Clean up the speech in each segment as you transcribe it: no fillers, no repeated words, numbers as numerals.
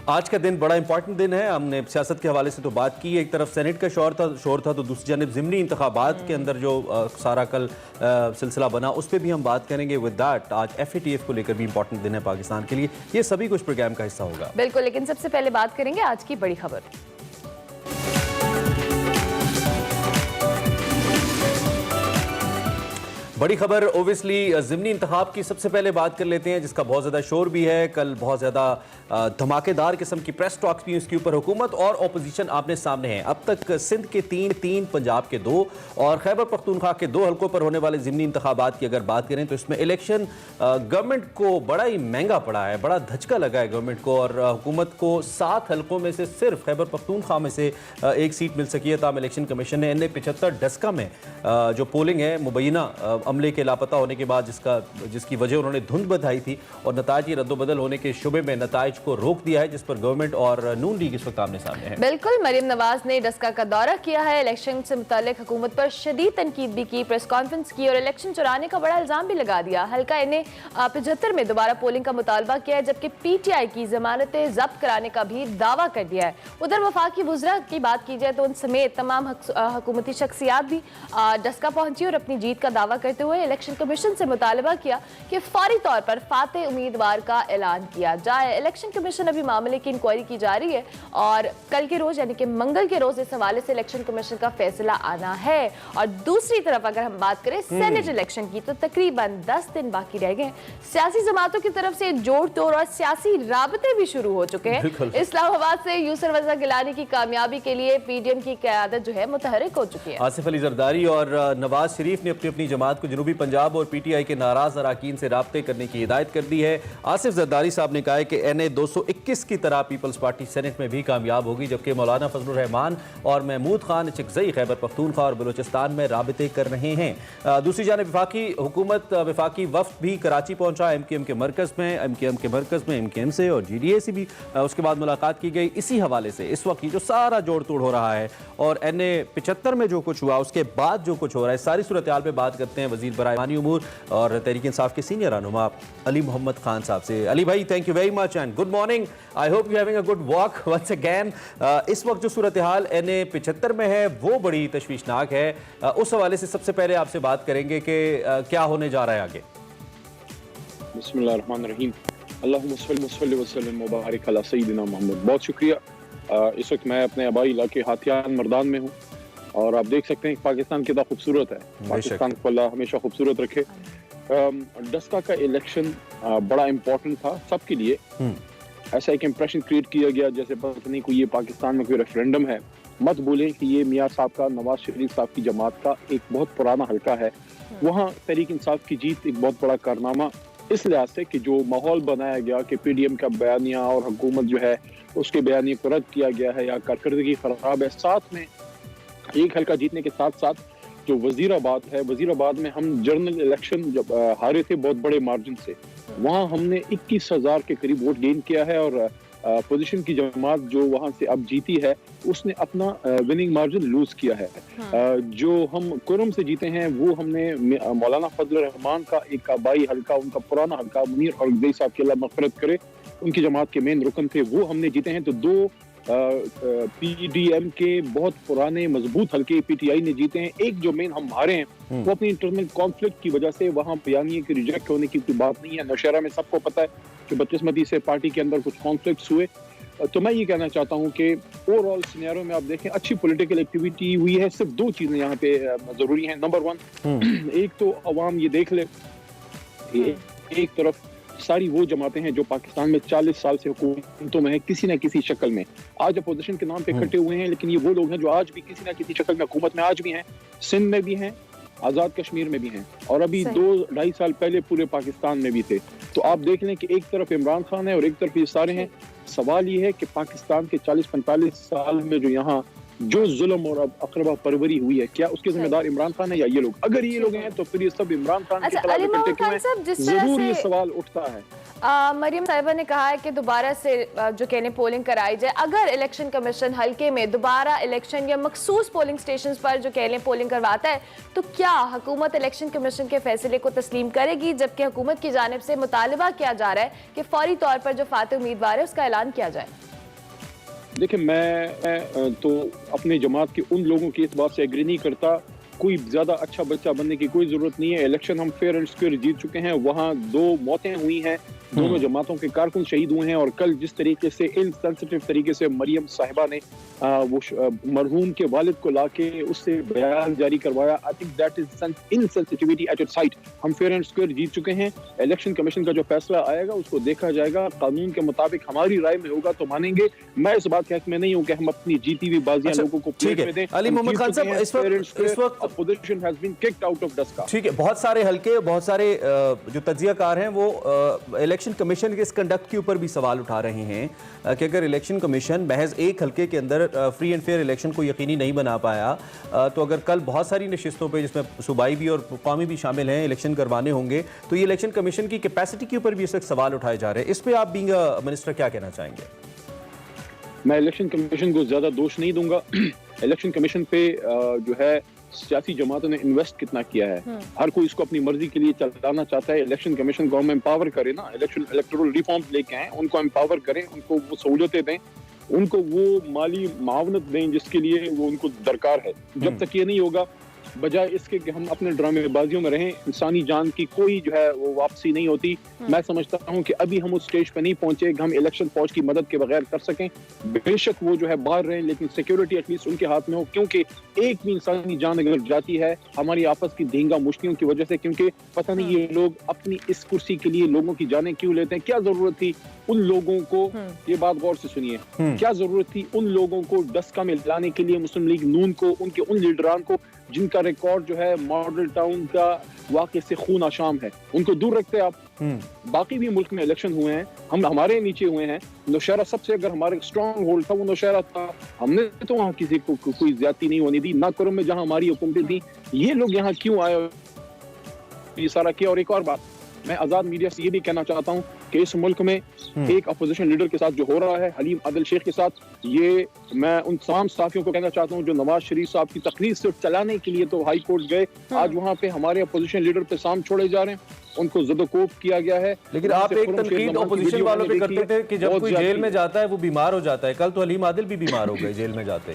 आज का दिन बड़ा इंपॉर्टेंट दिन है। हमने सियासत के हवाले से तो बात की, एक तरफ सेनेट का शोर था तो दूसरी जानब ज़िमनी इंतखाबात के अंदर जो सारा कल सिलसिला बना उस पर भी हम बात करेंगे। विद दैट आज FATF को लेकर भी इंपॉर्टेंट दिन है पाकिस्तान के लिए। ये सभी कुछ प्रोग्राम का हिस्सा होगा। बिल्कुल, लेकिन सबसे पहले बात करेंगे आज की बड़ी खबर। बड़ी खबर ओबियसली ज़िमनी इंतखाब की सबसे पहले बात कर लेते हैं, जिसका बहुत ज़्यादा शोर भी है। कल बहुत ज़्यादा धमाकेदार किस्म की प्रेस टॉक्स भी इसके ऊपर हुकूमत और ओपोजिशन आमने सामने हैं। अब तक सिंध के 3, पंजाब के 2 और खैबर पख्तूनख्वा के 2 हल्कों पर होने वाले ज़िमनी इंतखाबात की अगर बात करें तो इसमें इलेक्शन गवर्नमेंट को बड़ा ही महंगा पड़ा है, बड़ा धचका लगा है गवर्नमेंट को। और हुकूमत को 7 हल्कों में से सिर्फ खैबर पख्तूनख्वा में से एक सीट मिल सकी है। ताम इलेक्शन कमीशन ने NA-75 डस्का में जो पोलिंग है मुबैना अमले के लापता होने के बाद जिसकी वजह उन्होंने धुंध बताई थी और नताज की रद्दोबदल होने के शुबे में नताइज को रोक दिया है, जिस पर गवर्नमेंट और नून लीग इस वक्त आमने सामने है। बिल्कुल, मरीम नवाज ने डस्का का दौरा किया है, इलेक्शन से मुतालिक हुकूमत पर शदीद तनकीद भी की, प्रेस कॉन्फ्रेंस की और इलेक्शन चुराने का बड़ा इल्जाम भी लगा दिया। हल्का NA-75 में दोबारा पोलिंग का मुतालबा किया है, जबकि PTI की जमानतें जब्त कराने का भी दावा कर दिया है। उधर वफाकी वुज़रा की बात की जाए तो उन समेत तमाम हुकूमती शख्सियात भी डस्का पहुंची और अपनी जीत का दावा करते हुए इलेक्शन कमीशन से मुतालबा किया कि फौरी तौर पर फातेह उम्मीदवार का ऐलान किया जाए। इलेक्शन कमीशन अभी मामले की इंक्वायरी की जा रही है और कल के रोज यानी कि मंगल के रोज इस हवाले से इलेक्शन कमीशन का फैसला आना है। और दूसरी तरफ अगर हम बात करें सेनेट इलेक्शन की तो तकरीबन 10 दिन बाकी रह गए। सियासी जमातों की तरफ से जोड़ तोड़ और सियासी राबते भी शुरू हो चुके हैं। इस्लामाबाद से यूसुफ रजा गिलानी की कामयाबी के लिए PDM की क़यादत जो है मुतहरिक हो चुकी है। आसिफ अली जरदारी और नवाज शरीफ ने अपनी जमात को जनूबी पंजाब और PTI के नाराज अरकान से राब्ते करने की हिदायत कर दी है। आसिफ जरदारी साहब ने कहा है कि NA-221 की तरह पीपल्स पार्टी सेनेट में भी कामयाब होगी, जबकि मौलाना फजलुर रहमान और महमूद खान चिकजई खैबर पख्तूनख्वा और बलूचिस्तान में राब्ते कर रहे हैं। दूसरी जानिब वफाकी वफ्द भी कराची पहुंचा। MKM के मरकज में MKM से और GDA से भी उसके बाद मुलाकात की गई। इसी हवाले से इस वक्त जो सारा जोड़ तोड़ हो रहा है और NA-75 में जो कुछ हुआ उसके बाद जो कुछ हो रहा है, सारी सूरत हाल पे बात करते हैं वजीर बराए ईमानी उमूर और तहरीक इंसाफ के सीनियर रहनुमा अली मोहम्मद खान साहब से। अली भाई, thank you very much and good morning. I hope you having a good walk once again. इस वक्त जो सूरत हाल NA-75 में है वो बड़ी तशवीशनाक है। उस हवाले से सबसे पहले आपसे बात करेंगे कि क्या होने जा रहा है आगे। बिस्मिल्लाहिर्रहमानिर्रहीम, अल्लाहुम्मा सल्लि वसल्लिम व बारिक अला सय्यिदिना मोहम्मद। बहुत शुक्रिया। इस वक्त मैं अपने आबाई इलाके हाथियान मर्दान में हूँ और आप देख सकते हैं पाकिस्तान कितना खूबसूरत है। पाकिस्तान को अल्लाह हमेशा खूबसूरत रखे। डस्का का इलेक्शन बड़ा इम्पोर्टेंट था सबके लिए। ऐसा एक इम्प्रेशन क्रिएट किया गया जैसे पता नहीं कोई ये पाकिस्तान में कोई रेफरेंडम है। मत बोलें कि ये मियाँ साहब का, नवाज शरीफ साहब की जमात का एक बहुत पुराना हल्का है। वहाँ तहरीक इंसाफ की जीत एक बहुत बड़ा कारनामा इस लिहाज से कि जो माहौल बनाया गया कि PDM का बयानिया और हुकूमत जो है उसके बयानिए को रद्द किया गया है या कारकर्दगी खराब है। साथ में एक हल्का जीतने के साथ साथ जो वजीराबाद है, वजीराबाद में हम जनरल इलेक्शन जब हारे थे बहुत बड़े मार्जिन से, वहाँ हमने 21,000 के करीब वोट गेन किया है और पोजीशन की जमात जो वहाँ से अब जीती है उसने अपना विनिंग मार्जिन लूज किया है। जो हम कुरम से जीते हैं वो हमने मौलाना फजलुर रहमान का एक आबाई हल्का, उनका पुराना हल्का, मुनीर और साहब की अल्लाह मग़फ़िरत करे, उनकी जमात के मेन रुकन थे, वो हमने जीते हैं। तो 2 PDM के बहुत पुराने मजबूत हल्के PTI ने जीते हैं। एक जो मेन हम हारे हैं वो अपनी इंटरनल कॉन्फ्लिक्ट की वजह से, वहाँ बयानिए के रिजेक्ट होने की कोई बात नहीं है। नौशहरा में सबको पता है कि बदकिस्मती से पार्टी के अंदर कुछ कॉन्फ्लिक्ट्स हुए। तो मैं ये कहना चाहता हूँ कि ओवरऑल सिनेरियो में आप देखें अच्छी पॉलिटिकल एक्टिविटी हुई है। सिर्फ 2 चीजें यहाँ पे जरूरी हैं। नंबर 1, एक तो अवाम ये देख ले, एक तरफ सारी वो जमातें हैं जो पाकिस्तान में 40 साल से हुकूमतों में है किसी न किसी शक्ल में, आज अपोजिशन के नाम पे इकट्ठे हुए हैं, लेकिन ये वो लोग हैं जो आज भी किसी न किसी शक्ल में हुकूमत में आज भी हैं। सिंध में भी हैं, आज़ाद कश्मीर में भी हैं और अभी 2-2.5 साल पहले पूरे पाकिस्तान में भी थे। तो आप देख लें कि एक तरफ इमरान खान है और एक तरफ ये सारे हैं। सवाल ये है कि पाकिस्तान के 40-45 साल में जो यहाँ जो जुल्म और अकरबा परवरी हुई है, क्या उसके जिम्मेदार इमरान खान है या ये लोग? अगर ये लोग हैं तो फिर ये सब इमरान खान की तरह इकट्ठे क्यों हैं? जरूर ये सवाल उठता है। मरियम साहिबा ने कहा है कि दोबारा से जो कहने पोलिंग कराई जाए। अगर इलेक्शन कमीशन हल्के में दोबारा इलेक्शन या मखसूस पोलिंग स्टेशन पर जो कहने पोलिंग करवाता है तो क्या हुकूमत इलेक्शन कमीशन के फैसले को तस्लीम करेगी? जबकि हुकूमत की जानिब से मुतालबा किया जा रहा है कि फौरी तौर पर जो फाते उम्मीदवार है उसका ऐलान किया जाए। देखिए मैं तो अपने जमात के उन लोगों की इस बात से एग्री नहीं करता। कोई ज्यादा अच्छा बच्चा बनने की कोई जरूरत नहीं है। इलेक्शन हम फेयर एंड स्क्वायर जीत चुके हैं। वहाँ 2 मौतें हुई हैं, दोनों जमातों के कारकुन शहीद हुए हैं। और कल जिस तरीके से इनसेंसिटिव तरीके से मरियम साहिबा ने वो मरहूम के वालिद को लाके उससे बयान जारी करवाया, I think that is insensitivity at its height. हम फेयर एंड स्क्वायर जीत चुके हैं। इलेक्शन कमीशन का जो फैसला आएगा उसको देखा जाएगा, कानून के मुताबिक हमारी राय में होगा तो मानेंगे। मैं इस बात के हक में नहीं हूँ कि हम अपनी जीती हुई बाजियां लोगों को प्लेट में दें। अली मोहम्मद खान साहब, इस वक्त opposition has been kicked out of Daska. ठीक है, बहुत सारे हल्के, बहुत सारे जो तज्जियाकार हैं वो इलेक्शन कमीशन के इस कंडक्ट के ऊपर भी सवाल उठा रहे हैं कि अगर इलेक्शन कमीशन महज एक हल्के के अंदर फ्री एंड फेयर इलेक्शन को यकीनी नहीं बना पाया तो अगर कल बहुत सारी नशिस्तों पे जिसमें सूबाई भी और कौमी भी शामिल हैं इलेक्शन करवाने होंगे तो ये इलेक्शन कमीशन की कैपेसिटी के ऊपर भी इस वक्त सवाल उठाए जा रहे हैं। इस पर आप बीइंग मिनिस्टर क्या कहना चाहेंगे? मैं इलेक्शन कमीशन को ज्यादा दोष नहीं दूंगा। इलेक्शन कमीशन पे जो है सियासी जमातों ने इन्वेस्ट कितना किया है। हर कोई इसको अपनी मर्जी के लिए चलाना चाहता है। इलेक्शन कमीशन को हम एम्पावर करें ना, इलेक्टोरल रिफॉर्म्स लेके आए, उनको एम्पावर करें, उनको वो सहूलतें दें, उनको वो माली मावनत दें जिसके लिए वो उनको दरकार है। जब तक ये नहीं होगा, बजाय इसके कि हम अपने ड्रामेबाजियों में रहें, इंसानी जान की कोई जो है वो वापसी नहीं होती। मैं समझता हूं कि अभी हम उस स्टेज पे नहीं पहुंचे कि हम इलेक्शन फौज की मदद के बगैर कर सकें। बेशक वो जो है बाहर रहें लेकिन सिक्योरिटी एटलीस्ट उनके हाथ में हो, क्योंकि एक भी इंसानी जान अगर जाती है हमारी आपस की धींगा मुश्किलों की वजह से, क्योंकि पता नहीं ये लोग अपनी इस कुर्सी के लिए लोगों की जानें क्यों लेते हैं। क्या जरूरत थी उन लोगों को, ये बात गौर से सुनिए, क्या जरूरत थी उन लोगों को डस्का में लाने के लिए, मुस्लिम लीग नून को, उनके उन लीडरान को जिनका रिकॉर्ड जो है मॉडल टाउन का वाकई से खून आशाम है, उनको दूर रखते आप। बाकी भी मुल्क में इलेक्शन हुए हैं, हम हमारे नीचे हुए हैं। नौशहरा सबसे अगर हमारे स्ट्रॉन्ग होल्ड था वो नौशहरा था। हमने तो वहाँ किसी को कोई ज्यादती नहीं होने दी, ना करो में जहाँ हमारी हुकूमतें थी। ये लोग यहाँ क्यों आए, ये सारा किया। और एक और बात मैं आजाद मीडिया से ये भी कहना चाहता हूँ कि इस मुल्क में एक अपोजिशन लीडर के साथ जो हो रहा है, हलीम आदिल शेख के साथ, ये मैं उन तमाम साथियों को कहना चाहता हूँ जो नवाज शरीफ साहब की तकरीर से चलाने के लिए तो हाई कोर्ट गए, आज वहाँ पे हमारे अपोजिशन लीडर पे साम छोड़े जा रहे हैं, उनको ज़दोकोब किया गया है। लेकिन आप एक तनकीद अपोजिशन वालों पे करते थे कि जब कोई जेल में जाता है वो बीमार हो जाता है। कल तो हलीम आदिल भी बीमार हो गए जेल में जाते।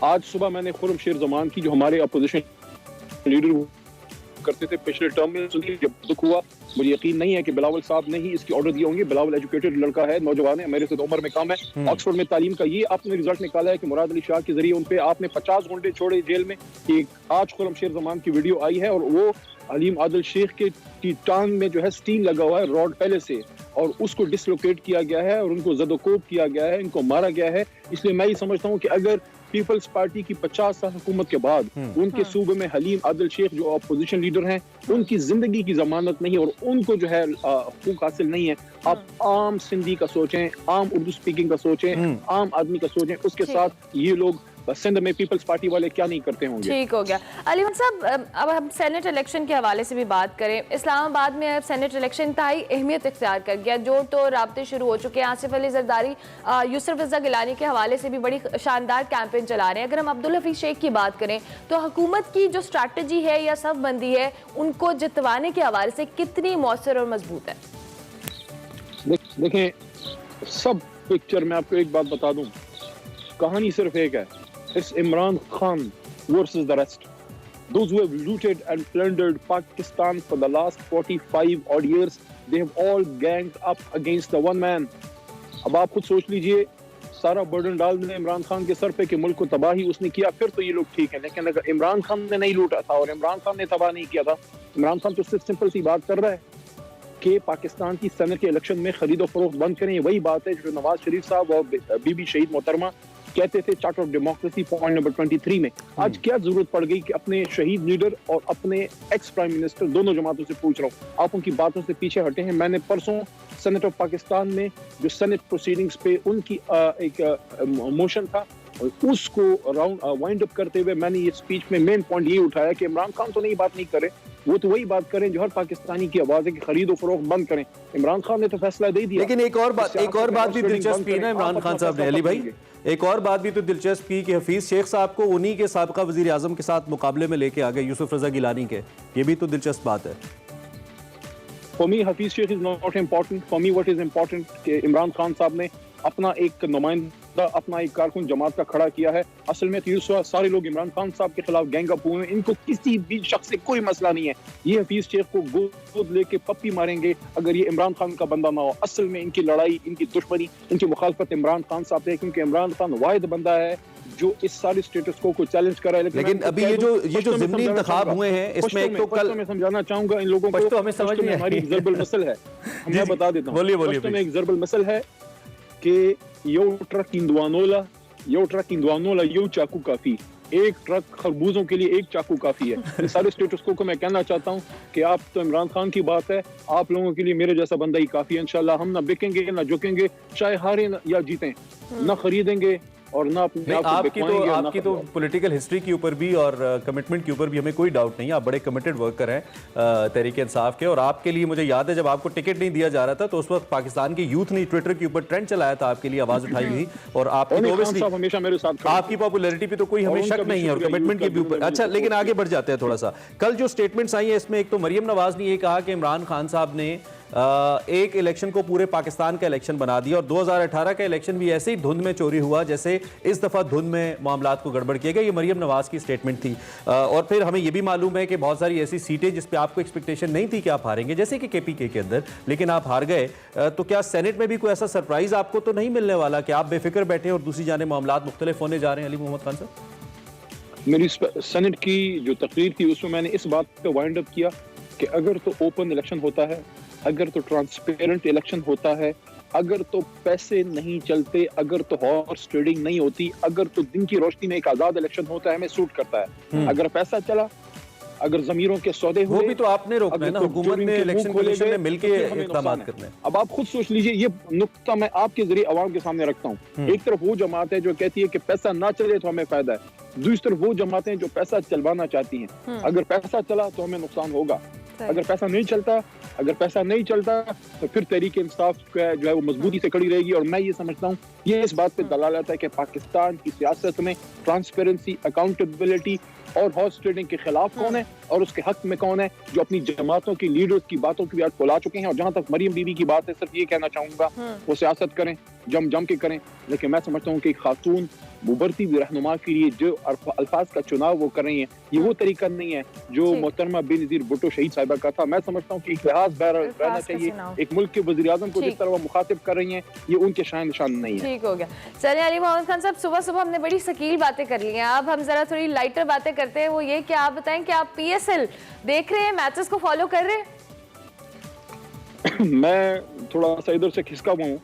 आज सुबह मैंने खुर्रम शेर जमान की जो हमारे अपोजिशन लीडर करते थे पिछले टर्म में सुनी, जब दुख हुआ, मुझे यकीन नहीं है कि बिलावल साहब ने ही इसकी ऑर्डर दिए होंगे। बिलावल एजुकेटेड लड़का है, नौजवान है, मेरे से तो उम्र में कम है, ऑक्सफोर्ड में तालीम का। ये आपने रिजल्ट निकाला है कि मुराद अली शाह के जरिए उन पे आपने 50 घंटे छोड़े जेल में। एक आज खुर्रम शेर जमान की वीडियो आई है और वो हलीम आदिल शेख के टांग में जो है स्टीम लगा हुआ है रॉड पहले से, और उसको डिसलोकेट किया गया है और उनको ज़दोकोब किया गया है, इनको मारा गया है। इसलिए मैं ये समझता हूँ कि अगर पीपल्स पार्टी की 50 साल हुकूमत के बाद उनके सूबे में हलीम आदिल शेख जो अपोजिशन लीडर हैं, उनकी जिंदगी की जमानत नहीं और उनको जो है हकूक हासिल नहीं है। आप आम सिंधी का सोचें, आम उर्दू स्पीकिंग का सोचें, आम आदमी का सोचें, उसके साथ ये लोग सिंध में पीपल्स पार्टी वाले क्या नहीं करते होंगे। ठीक हो गया। अली साहब, अब हम सेनेट इलेक्शन के हवाले से भी बात करें। इस्लामाबाद में अब सेनेट इलेक्शन इंतहाई अहमियत इख्तियार कर गया, जोड़ तो राब्ते शुरू हो चुके हैं। आसिफ अली जरदारी यूसुफ रज़ा गिलानी के हवाले से भी बड़ी शानदार कैंपेन चला रहे हैं। अगर हम अब्दुल हफीज शेख की बात करें तो हुकूमत की जो स्ट्रैटेजी है या सब बंदी है उनको जितवाने के हवाले से कितनी मौसर और मजबूत है? देखें, सब पिक्चर में आपको एक बात बता दूं, कहानी सिर्फ एक है, it's Imran Khan versus the rest. Those who have looted and plundered Pakistan for the last 45 odd years, they have all ganged up against the one man. अब आप खुद सोच लीजिए, सारा बर्डन डाल दें इमरान खान के सर पे कि मुल्क को तबाही उसने किया, फिर तो ये लोग ठीक है। लेकिन अगर इमरान खान ने नहीं लूटा था और इमरान खान ने तबाह नहीं किया था, इमरान खान तो सिर्फ सिंपल सी बात कर रहा है कि पाकिस्तान की सेनेट के इलेक्शन में खरीदो फरोख्त बंद करें। वही बात है जो नवाज शरीफ साहब और बीबी शहीद मोहतरमा कहते थे charter of democracy point number 23 में। आज क्या जरूरत पड़ गई कि अपने शहीद लीडर और अपने एक्स प्राइम मिनिस्टर दोनों जमातों से पूछ रहा हूँ, आप उनकी बातों से पीछे हटे हैं। मैंने परसों सेनेट ऑफ पाकिस्तान में जो सेनेट प्रोसीडिंग्स पे उनकी एक मोशन था, उसको वाइंड अप करते हुए मैंने ये स्पीच में मेन पॉइंट ये उठाया कि इमरान खान तो नई बात नहीं करे, वो तो वही बात करें जो हर पाकिस्तानी की आवाज है कि खरीदो फरोख्त बंद करें। इमरान खान ने तो फैसला दे दिया। लेकिन एक और बात भी दिलचस्प की ना इमरान खान साहब ने, अली भाई, एक और बात भी तो दिलचस्प की कि हफीज शेख साहब को उन्हीं के साबिका वजीर आजम के साथ मुकाबले में लेके आ गए, यूसुफ रजा गिलानी के। ये भी तो दिलचस्प बात है। For me Hafeez Shaikh is not important, for me what is important कि इमरान खान साहब ने अपना एक नुमाइंदा अपना एक कारकुन जमात का खड़ा किया है। असल में तो सारे लोग इमरान खान साहब के खिलाफ गैंग अप हुए हैं, इनको किसी भी शख्स से कोई मसला नहीं है। ये हफीज शेख को गोद लेके पप्पी मारेंगे अगर ये इमरान खान का बंदा ना हो। असल में इनकी लड़ाई, इनकी दुश्मनी, इनकी मुखालफत इमरान खान साहब से है, क्योंकि इमरान खान वाहिद बंदा है जो इस सारे स्टेटस को चैलेंज कर रहा है। लेकिन अभी ये जो ज़िमनी इंतखाब हुए हैं इसमें एक तो कल मैं समझाना चाहूंगा इन लोगों को, हमें समझ नहीं हमारी जरबल मसल है, मैं बता देता हूँ। बोलिए में एक जरबल मसल है कि यो ट्रक इंदवानोला यो चाकू काफी, एक ट्रक खरबूजों के लिए एक चाकू काफी है। इस सारे स्टेटस को मैं कहना चाहता हूँ कि आप तो इमरान खान की बात है, आप लोगों के लिए मेरे जैसा बंदा ही काफी है। इंशाल्लाह हम ना बिकेंगे ना झुकेंगे, चाहे हारे या जीतें, ना खरीदेंगे और ना अपने आपकी तो पॉलिटिकल हिस्ट्री के ऊपर भी और कमिटमेंट के ऊपर भी हमें कोई डाउट नहीं है। आप बड़े कमिटेड वर्कर हैं तहरीक इंसाफ के, और आपके लिए मुझे याद है जब आपको टिकट नहीं दिया जा रहा था तो उस वक्त पाकिस्तान की यूथ ने ट्विटर के ऊपर ट्रेंड चलाया था, आपके लिए आवाज उठाई हुई, और आपकी हमेशा मेरे साथ आपकी पॉपुलैरिटी पे तो कोई हमें शक नहीं है और कमिटमेंट के भी ऊपर। अच्छा, लेकिन आगे बढ़ जाते हैं थोड़ा सा। कल जो स्टेटमेंट्स आई है इसमें एक तो मरियम नवाज ने ये कहा कि इमरान खान साहब ने एक इलेक्शन को पूरे पाकिस्तान का इलेक्शन बना दिया और 2018 का इलेक्शन भी ऐसे ही धुंध में चोरी हुआ जैसे इस दफा धुंध में मामलात को गड़बड़ किया गया। ये मरियम नवाज की स्टेटमेंट थी। और फिर हमें यह भी मालूम है कि बहुत सारी ऐसी सीटें जिस पे आपको एक्सपेक्टेशन नहीं थी कि आप हारेंगे, जैसे कि केपीके के अंदर, लेकिन आप हार गए। तो क्या सेनेट में भी कोई ऐसा सरप्राइज आपको तो नहीं मिलने वाला कि आप बेफिक्र बैठे और दूसरी जाने मामलात मुख्तलिफ होने जा रहे हैं? अली मोहम्मद खान साहब, मेरी सेनेट की जो तकरीर थी उसमें मैंने इस बात पे वाइंड अप किया कि अगर तो ओपन इलेक्शन होता है, अगर तो ट्रांसपेरेंट इलेक्शन होता है, अगर तो पैसे नहीं चलते, अगर तो हॉर्स ट्रेडिंग नहीं होती, अगर तो दिन की रोशनी में एक आजाद इलेक्शन होता है, हमें सूट करता है। अगर पैसा चला, अगर जमीरों के सौदे हुए, वो भी तो आपने रोकना है ना, हुकूमत ने इलेक्शन कमीशन ने मिलके इक़दाम करने हैं। अब आप खुद सोच लीजिए, ये नुक्ता मैं आपके जरिए आवाम के सामने रखता हूँ। एक तरफ वो जमात है जो कहती है कि पैसा ना चले तो हमें फायदा है, दूसरी तरफ वो जमातें जो पैसा चलवाना चाहती हैं। अगर पैसा चला तो हमें नुकसान होगा, अगर पैसा नहीं चलता तो फिर तहरीक इंसाफ जो है वो मजबूती से खड़ी रहेगी। और मैं ये समझता हूँ ये इस बात पे दलालत है कि पाकिस्तान की सियासत में ट्रांसपेरेंसी, अकाउंटेबिलिटी और हॉर्स ट्रेडिंग के खिलाफ कौन है और उसके हक में कौन है, जो अपनी जमातों की लीडर्स की बातों की आज फुला चुके हैं। और जहां तक मरियम बीबी की बात है, सिर्फ ये कहना चाहूंगा वो सियासत करें, जम के करें, लेकिन मैं समझता हूँ कि खातून उभरती हुई रहनुमा के लिए जो अल्फाज का चुनाव वो कर रही हैं, ये वो तरीका नहीं है जो मोहतरमा बेनज़ीर भुट्टो शहीद साहिबा का था। मैं समझता हूँ कि एक लिहाज रहना चाहिए। एक मुल्क के वज़ीर आज़म को जिस तरह वो मुखातिब कर रही हैं, ये उनके शान निशान नहीं है। ठीक हो गया। चलिए अली मोहम्मद खान साहब, सुबह हमने बड़ी सकील बातें कर ली हैं, अब हम जरा थोड़ी लाइटर बातें करते हैं। वो ये कि आप बताएं कि आप PSL देख रहे हैं, मैचेस को फॉलो कर रहे हैं? मैं थोड़ा सा इधर से खिसका हुआ हूँ,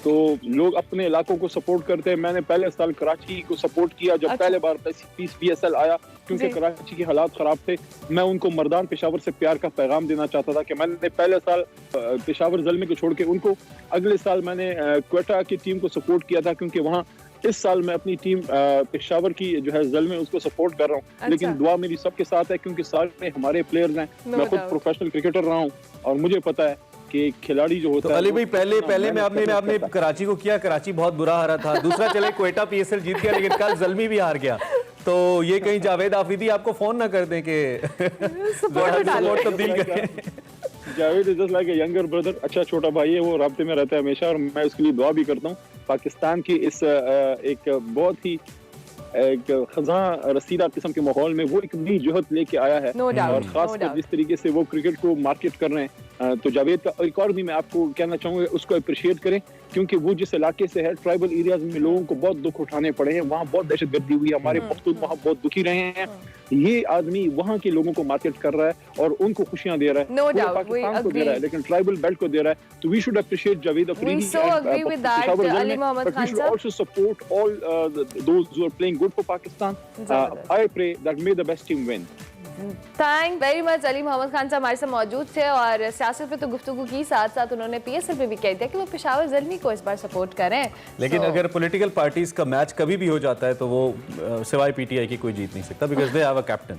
तो लोग अपने इलाकों को सपोर्ट करते हैं। मैंने पहले साल कराची को सपोर्ट किया जब पहले बार PSL आया, क्योंकि कराची के हालात खराब थे। मैं उनको मर्दान पेशावर से प्यार का पैगाम देना चाहता था कि मैंने पहले साल पेशावर ज़ल्मे को छोड़ के उनको, अगले साल मैंने क्वेटा की टीम को सपोर्ट किया था, क्योंकि वहाँ इस साल मैं अपनी टीम पेशावर की जो है ज़ल्मे उसको सपोर्ट कर रहा हूँ। अच्छा। लेकिन दुआ मेरी सबके साथ है, क्योंकि सारे हमारे प्लेयर्स हैं। मैं खुद प्रोफेशनल क्रिकेटर रहा हूँ और मुझे पता है कि खिलाड़ी जो होता है। अली भाई, पहले में आपने कराची को किया, कराची बहुत बुरा हारा था। दूसरा चले क्वेटा PSL जीत गया, लेकिन कल ज़ल्मी भी हार गया। तो ये कहीं जावेद आफरीदी आपको फोन ना कर दें कि सपोर्ट तब्दील करें। Javed is just like a younger brother, अच्छा छोटा भाई है, वो राब्ते में रहता है हमेशा और मैं उसके लिए दुआ भी करता हूँ। पाकिस्तान की इस एक बहुत ही एक खज़ां रसीदा किस्म के माहौल में वो एक नई जुहद लेके आया है, और खासकर जिस तरीके से वो क्रिकेट को मार्केट कर रहे हैं, तो जावेद का एक और भी मैं आपको कहना चाहूँगा, उसको अप्रिशिएट करें, क्योंकि वो जिस इलाके से है, ट्राइबल एरियाज में लोगों को बहुत दुख उठाने पड़े हैं, वहाँ बहुत दहशतगर्दी हुई है, हमारे पख्तून वहाँ बहुत दुखी रहे हैं। ये आदमी वहाँ के लोगों को मार्केट कर रहा है और उनको खुशियाँ दे रहा है, पाकिस्तान को दे रहा है, लेकिन ट्राइबल बेल्ट को दे रहा है। तो we should appreciate Javed Afridi but we should also support all those who are playing good for Pakistan. I pray that may the best team win. Thank very much. Ali Mohammad Khan साहब हमारे साथ मौजूद थे और सियासत पे तो गुफ्तगू की, साथ साथ उन्होंने PSL पे भी कह दिया कि वो पेशावर ज़ल्मी को इस बार सपोर्ट करें। लेकिन अगर पॉलिटिकल पार्टीज का मैच कभी भी हो जाता है तो वो सिवाय PTI की कोई जीत नहीं सकता, because they have a captain,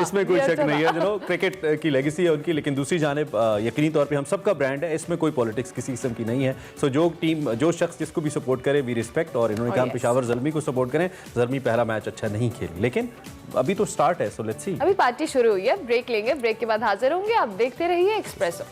इसमें कोई शक नहीं है। क्रिकेट की लेगेसी है उनकी, लेकिन दूसरी जानिब यकीनी तौर पर हम सबका ब्रांड है, इसमें कोई पॉलिटिक्स किसी किस्म की नहीं है। सो जो शख्स जिसको भी सपोर्ट करे वी रिस्पेक्ट, और इन्होंने कहा पेशावर ज़ल्मी को सपोर्ट करें। ज़ल्मी पहला मैच अच्छा नहीं खेली, लेकिन अभी तो स्टार्ट है, सो लेट्स सी। अभी पार्टी शुरू हुई है, ब्रेक लेंगे, ब्रेक के बाद हाजिर होंगे। आप देखते रहिए एक्सप्रेसो।